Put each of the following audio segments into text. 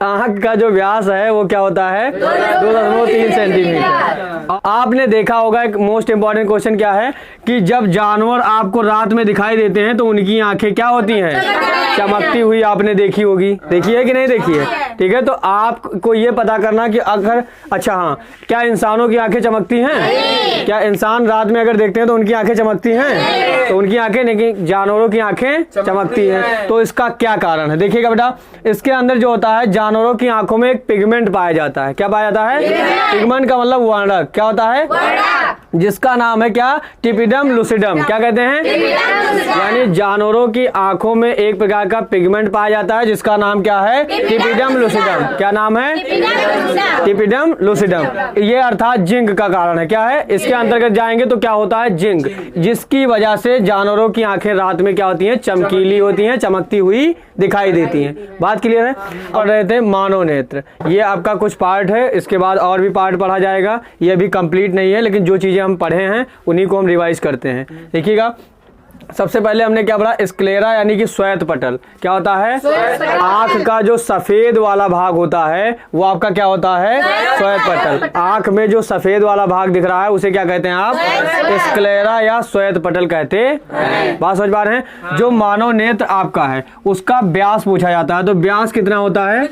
आंख का जो व्यास है वो क्या होता है 2.3 सेंटीमीटर। आपने देखा होगा एक मोस्ट इंपॉर्टेंट क्वेश्चन क्या है कि जब जानवर आपको रात में दिखाई देते हैं तो उनकी आंखें क्या होती हैं, चमकती हुई आपने देखी होगी, देखी है कि नहीं देखी है, ठीक है। तो आपको ये पता करना कि अगर अच्छा हाँ क्या इंसानों की आंखें चमकती हैं, क्या इंसान रात में अगर देखते हैं तो उनकी आंखें चमकती हैं, तो उनकी आंखें नहीं, जानवरों की आंखें चमकती हैं। तो इसका क्या कारण है देखिएगा बेटा, इसके अंदर जो होता है जानवरों की आंखों में एक पिगमेंट पाया जाता है। क्या पाया जाता है, पिगमेंट का मतलब वर्णक, क्या होता है, जिसका नाम है क्या, टिपिडम लूसिडम। क्या कहते हैं, यानी जानवरों की आंखों में एक प्रकार का पिगमेंट पाया जाता है जिसका नाम क्या है, टिपिडम लूसिडम। क्या नाम है, टिपिडम लूसिडम। ये अर्थात जिंक का कारण है। क्या है, इसके अंतर्गत जाएंगे तो क्या होता है, जिंक, जिसकी वजह से जानवरों की आंखें रात में क्या होती हैं, चमकीली होती हैं, चमकती हुई दिखाई देती हैं। बात क्लियर है। पढ़ रहे थे मानव नेत्र, ये आपका कुछ पार्ट है, इसके बाद और भी पार्ट पढ़ा जाएगा, ये अभी कंप्लीट नहीं है, लेकिन जो चीजें हम पढ़े हैं उन्हीं को हम रिवाइज करते हैं। देखिएगा सबसे पहले हमने क्या पढ़ा, स्क्लेरा यानी कि श्वेत पटल। क्या होता है, आंख का जो सफेद वाला भाग होता है वो आपका क्या होता है, श्वेत पटल। आंख में जो सफेद वाला भाग दिख रहा है उसे क्या कहते हैं आप, स्क्लेरा या श्वेत पटल कहते हैं। बात समझ पा रहे हैं। जो मानव नेत्र आपका है उसका व्यास पूछा जाता है, तो व्यास कितना होता है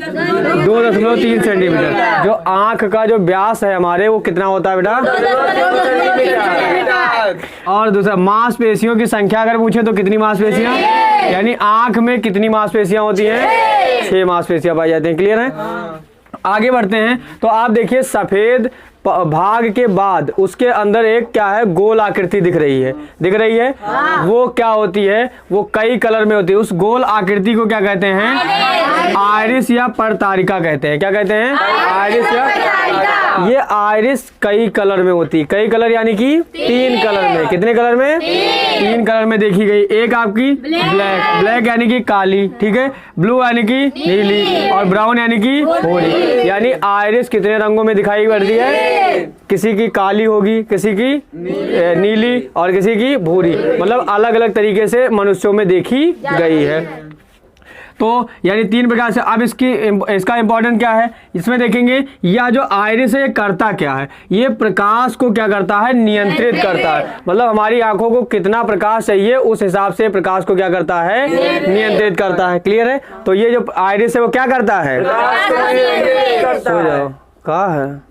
2.3 सेंटीमीटर। जो आंख का जो व्यास है हमारे वो कितना होता है बेटा, और दूसरा मांसपेशियों की संख्या अगर पूछे तो कितनी मांसपेशियां, यानी आंख में कितनी मांसपेशियां होती हैं, 6 मांसपेशियां पाई जाती हैं। क्लियर है। आगे बढ़ते हैं तो आप देखिए सफेद भाग के बाद उसके अंदर एक क्या है, गोल आकृति दिख रही है, दिख रही है। वो क्या होती है, वो कई कलर में होती है। उस गोल आकृति को क्या कहते हैं, आइरिस या परतारिका कहते हैं। क्या कहते हैं, आइरिस या, ये आइरिस कई कलर में होती है। कई कलर यानी कि 3 कलर में। कितने कलर में, 3 कलर में देखी गई। एक आपकी ब्लैक, ब्लैक यानी कि काली, ठीक है, ब्लू यानी कि नीली, और ब्राउन यानी कि भूरी। यानी आइरिस कितने रंगों में दिखाई पड़ती है, किसी की काली होगी, किसी की नीली और किसी की भूरी, मतलब अलग अलग तरीके से मनुष्यों में देखी गई है। तो यानी 3 प्रकार से। अब इसका इंपॉर्टेंट क्या है, इसमें देखेंगे या जो आइरिस है ये करता क्या है, ये प्रकाश को क्या करता है, नियंत्रित करता है। मतलब हमारी आंखों को कितना प्रकाश चाहिए उस हिसाब से प्रकाश को क्या करता है, नियंत्रित करता है। क्लियर है। तो ये जो आइरिस है वो क्या करता है, सो जाओ, कहाँ है,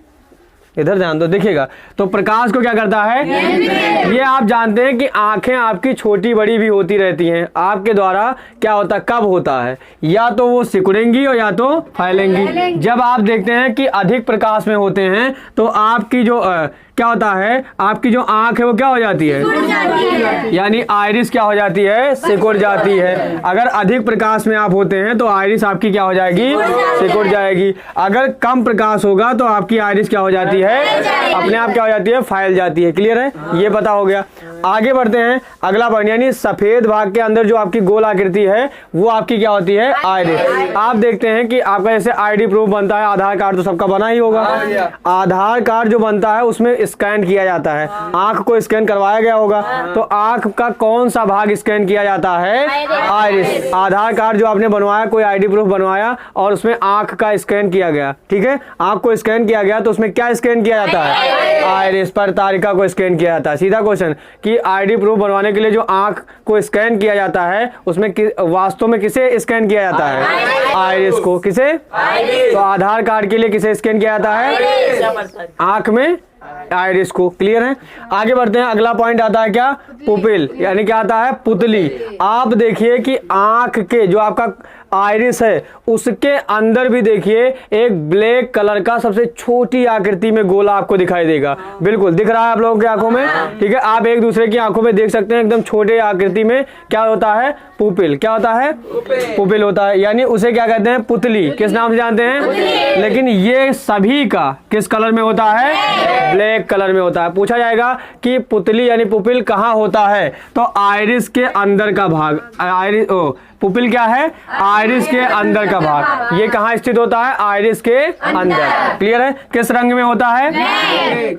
इधर ध्यान दो, देखिएगा। तो प्रकाश को क्या करता है, ये आप जानते हैं कि आंखें आपकी छोटी बड़ी भी होती रहती हैं। आपके द्वारा क्या होता है, कब होता है, या तो वो सिकुड़ेंगी और या तो फैलेंगी। जब आप देखते हैं कि अधिक प्रकाश में होते हैं तो आपकी जो क्या होता है, आपकी जो आंख है वो क्या हो जाती है, यानी आइरिस क्या हो जाती है, सिकुड़ जाती है। अगर अधिक प्रकाश में आप होते हैं तो आइरिस आपकी क्या हो जाएगी, सिकुड़ जाएगी। अगर कम प्रकाश होगा तो आपकी आइरिस क्या हो जाती है, अपने आप क्या हो जाती है, फैल जाती है। क्लियर है, ये पता हो गया। आगे बढ़ते हैं अगला पॉइंट, यानी सफेद भाग के अंदर जो आपकी गोल आकृति है वो आपकी क्या होती है, आइरिस। आप देखते हैं कि आपका जैसे आईडी प्रूफ बनता है, आधार कार्ड तो सबका बना ही होगा। आधार कार्ड जो बनता है उसमें स्कैन किया जाता है, आंख को स्कैन करवाया गया होगा। तो आंख का कौन सा भाग स्कैन किया जाता है, आइरिस। आधार कार्ड जो आपने बनवाया, कोई आईडी प्रूफ बनवाया और उसमें आंख का स्कैन किया गया, ठीक है, आंख को स्कैन किया गया तो उसमें क्या स्कैन किया जाता है, आइरिस, परतारिका को स्कैन किया जाता है। सीधा क्वेश्चन कि आईडी प्रूफ बनवाने के लिए जो आंख को स्कैन किया जाता है उसमें वास्तव में किसे स्कैन किया जाता है, आइरिस को। किसे, तो आधार कार्ड के लिए किसे स्कैन किया जाता है, आंख में आइरिस को। क्लियर है। आगे बढ़ते हैं, अगला पॉइंट आता है क्या, पुपिल, यानी क्या आता है, पुतली। आप देखिए कि आंख के जो आपका आइरिस है उसके अंदर भी देखिए एक ब्लैक कलर का सबसे छोटी आकृति में गोला आपको दिखाई देगा। बिल्कुल दिख रहा है आप लोगों की आंखों में, ठीक है। आप एक दूसरे की आंखों में देख सकते हैं एकदम छोटे आकृति में क्या होता है, पुपिल। क्या होता है, पुपिल होता है, यानी उसे क्या कहते हैं, पुतली। किस नाम से जानते हैं, लेकिन ये सभी का किस कलर में होता है, ब्लैक कलर में होता है। पूछा जाएगा कि पुतली यानी पुपिल कहाँ होता है, तो आइरिस के अंदर का भाग, आइरिस पुपिल क्या है? आइरिस के अंदर का भाग। ये कहाँ स्थित होता है? आइरिस के अंदर। क्लियर है? किस रंग में होता है?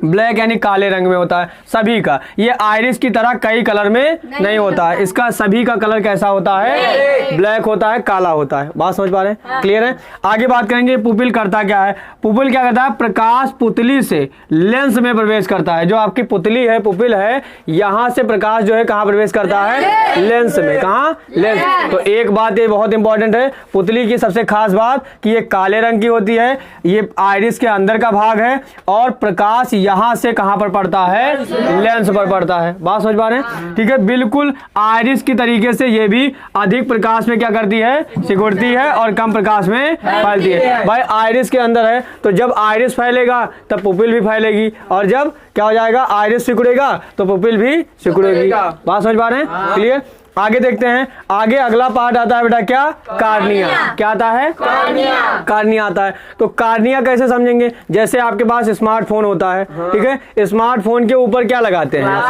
ब्लैक यानी काले रंग में होता है सभी का। ये आइरिस की तरह कई कलर में नहीं होता है, इसका सभी का कलर कैसा होता है? ब्लैक होता है, काला होता है। बात समझ पा रहे हैं? क्लियर है? आगे बात करेंगे पुपिल करता क्या है। पुपिल क्या करता है? प्रकाश पुतली से लेंस में प्रवेश करता है। जो आपकी पुतली है, पुपिल है, यहां से प्रकाश जो है कहां प्रवेश करता है? लेंस में। कहां? लेंस। तो एक बात ये बहुत इंपॉर्टेंट है, पुतली की सबसे खास बात कि ये काले रंग की होती है, ये आइरिस के अंदर का भाग है और प्रकाश यहां से कहां पर पड़ता है? लेंस पर पड़ता है। बात समझ पा रहे हैं? ठीक है, बिल्कुल आइरिस की तरीके से ये भी अधिक प्रकाश में क्या करती है? सिकुड़ती है और कम प्रकाश में फैलती है। भाई आइरिस के अंदर है तो जब आइरिस फैलेगा तब पुपिल भी फैलेगी, और जब क्या हो जाएगा? आइरिस सिकुड़ेगा तो पुपिल भी सिकुड़ेगी। बात समझ पा रहे हैं? क्लियर? आगे देखते हैं। आगे अगला पार्ट आता है बेटा क्या? कार्निया। क्या आता है? कार्निया आता है। तो कार्निया कैसे समझेंगे? जैसे आपके पास स्मार्टफोन होता है, ठीक है, स्मार्टफोन के ऊपर क्या लगाते हैं?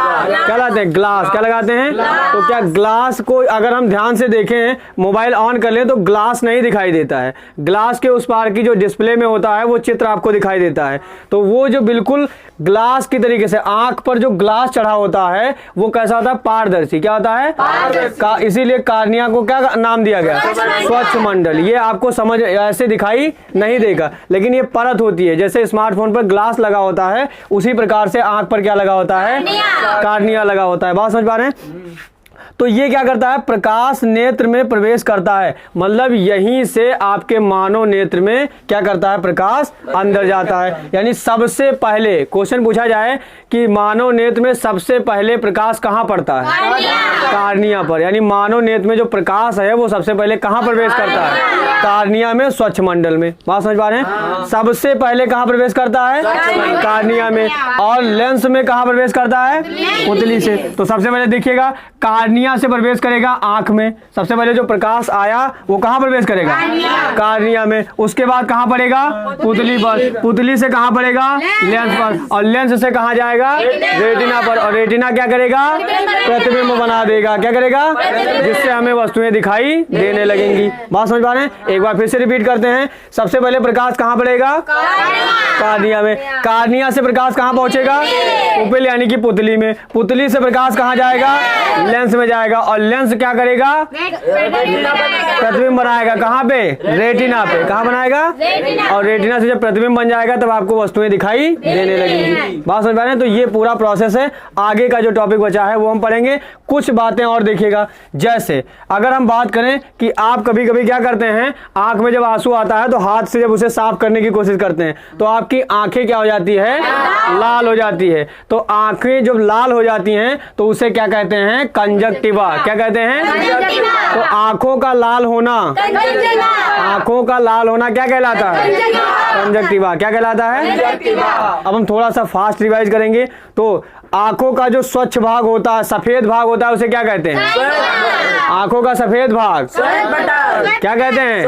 क्या लगाते हैं? ग्लास। क्या लगाते हैं? तो क्या ग्लास को अगर हम ध्यान से देखें, मोबाइल ऑन कर लें तो ग्लास नहीं दिखाई देता है, ग्लास के उस पार की जो डिस्प्ले में होता है वो चित्र आपको दिखाई देता है। तो वो जो बिल्कुल ग्लास की तरीके से आंख पर जो ग्लास चढ़ा होता है वो कैसा होता है? पारदर्शी। क्या होता है? इसीलिए कार्निया को क्या नाम दिया गया? स्वच्छ मंडल। ये आपको समझ ऐसे दिखाई नहीं देगा, लेकिन ये परत होती है। जैसे स्मार्टफोन पर ग्लास लगा होता है उसी प्रकार से आंख पर क्या लगा होता है? कार्निया लगा होता है। बात समझ पा रहे हैं? तो ये क्या करता है? प्रकाश नेत्र में प्रवेश करता है, मतलब यहीं से आपके मानव नेत्र में क्या करता है? प्रकाश अंदर जाता है। यानी सबसे पहले क्वेश्चन पूछा जाए कि मानव नेत्र में सबसे पहले प्रकाश कहां पड़ता है? कार्निया पर। यानी मानव नेत्र में जो प्रकाश है वो सबसे पहले कहां प्रवेश करता है? कार्निया में, स्वच्छ मंडल में। बात समझ पा रहे हैं? सबसे पहले कहां प्रवेश करता है? कार्निया में। और लेंस में कहां प्रवेश करता है? पुतली से। तो सबसे पहले देखिएगा, कार्निया से प्रवेश करेगा आंख में। सबसे पहले जो प्रकाश आया वो कहां प्रवेश करेगा? कार्निया में। उसके बाद कहां पड़ेगा? पुतली पर। पुतली से कहां पड़ेगा? लेंस पर। और लेंस से कहां जाएगा? रेटिना पर। और रेटिना क्या करेगा? प्रतिबिंब बना देगा। क्या करेगा? जिससे हमें वस्तुएं दिखाई देने लगेंगी। बात समझ पा रहे हैं? एक बार फिर से रिपीट करते हैं। सबसे पहले प्रकाश कहां पड़ेगा? कार्निया में। कार्निया से प्रकाश कहां पहुंचेगा? पुपिल यानी कि पुतली में। पुतली से प्रकाश कहां जाएगा? लेंस में जाएगा। और लेंस क्या करेगा? प्रतिबिंब बनाएगा। कहां पे? रेटिना पे। कहां बनाएगा? और रेटिना से जब प्रतिबिंब बन जाएगा तब आपको वस्तुएं दिखाई देने लगेंगी। बात समझ पा रहे हैं? तो ये पूरा प्रोसेस है। आगे का जो टॉपिक बचा है वो हम पढ़ेंगे। कुछ बातें और देखिएगा, जैसे अगर हम बात करें कि आप कभी कभी क्या करते हैं, आंख में जब आंसू आता है तो हाथ से जब उसे साफ करने की कोशिश करते हैं तो आपकी आंखें क्या हो जाती है? लाल हो जाती है। तो आंखें जब लाल हो जाती हैं तो उसे क्या कहते हैं? कंजक्टिवा। क्या कहते हैं? तो आंखों का लाल होना, आंखों का लाल होना क्या कहलाता है? कंजक्टिवा। क्या कहलाता है? अब हम थोड़ा सा फास्ट रिवाइज करेंगे। तो आंखों का जो स्वच्छ भाग होता है, सफेद भाग होता है, उसे क्या कहते हैं? आंखों का सफेद भाग क्या कहते हैं?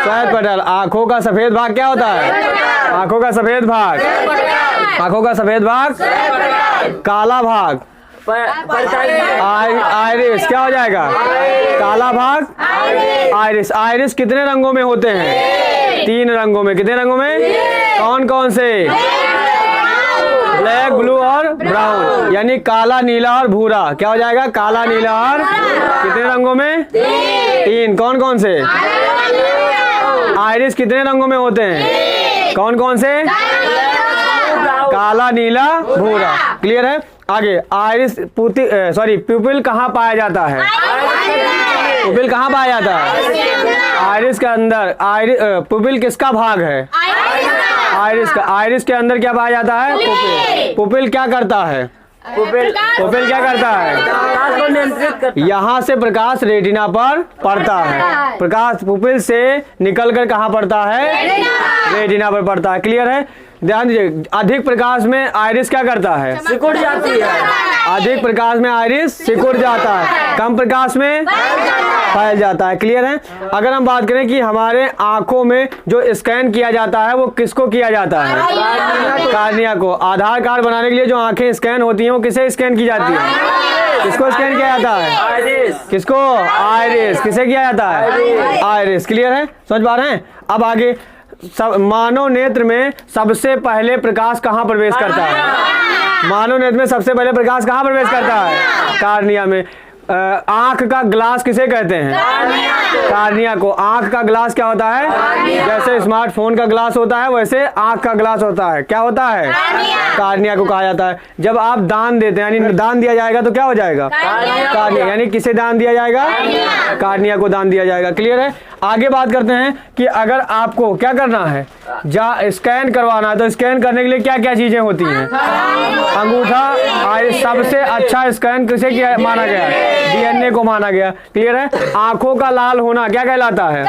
श्वेत पटल। आंखों का सफेद भाग क्या होता है? आंखों का सफेद भाग, आंखों का सफेद भाग, काला भाग आइरिस। क्या हो जाएगा? काला भाग आइरिस। आइरिस कितने रंगों में होते हैं? 3 रंगों में। कितने रंगों में? कौन कौन से? ब्लैक, ब्लू और ब्राउन। यानी काला, नीला और भूरा। क्या हो जाएगा? काला, नीला और कितने रंगों में? 3। कौन कौन से? आइरिस कितने रंगों में होते हैं? कौन कौन से? काला, नीला, भूरा। क्लियर है? आगे आइरिस प्यूपिल कहाँ पाया जाता है? प्यूपिल कहाँ पाया जाता है? आइरिस के अंदर। प्यूपिल किसका भाग है? आइरिस का। आइरिस के अंदर क्या पाया जाता है? पुपिल। पुपिल क्या करता है? पुपिल क्या करता है? यहाँ से प्रकाश रेटिना पर पड़ता है। प्रकाश पुपिल से निकलकर कहाँ पड़ता है? रेटिना पर पड़ता है। क्लियर है? ध्यान दीजिए, अधिक प्रकाश में आइरिस क्या करता है? सिकुड़ जाती है। अधिक प्रकाश में आइरिस सिकुड़ जाता है, कम प्रकाश में फैल जाता है। क्लियर है? अगर हम बात करें कि हमारे आंखों में जो स्कैन किया जाता है वो किसको किया जाता है? कार्निया को। आधार कार्ड बनाने के लिए जो आंखें स्कैन होती हैं वो किसे स्कैन की जाती है? किसको स्कैन किया जाता है? आइरिस। किसको? आइरिस। किसे किया जाता है? आइरिस। क्लियर है? समझ पा रहे हैं? अब आगे, सब मानव नेत्र में सबसे पहले प्रकाश कहाँ प्रवेश करता है? मानव नेत्र में सबसे पहले प्रकाश कहाँ प्रवेश करता है? कार्निया में। आंख का ग्लास किसे कहते हैं? कार्निया को। आंख का ग्लास क्या होता है? जैसे स्मार्टफोन का ग्लास होता है वैसे आंख का ग्लास होता है। क्या होता है? कार्निया को कहा जाता है। जब आप दान देते हैं, यानी दान दिया जाएगा तो क्या हो जाएगा? कार्निया। यानी किसे दान दिया जाएगा? कार्निया को दान दिया जाएगा। क्लियर है? आगे बात करते हैं कि अगर आपको क्या करना है, स्कैन करवाना है, तो स्कैन करने के लिए क्या क्या चीजें होती हैं? अंगूठा। सबसे अच्छा स्कैन किसे किया माना गया? DNA को माना गया। क्लियर है? आंखों का लाल होना क्या कहलाता है?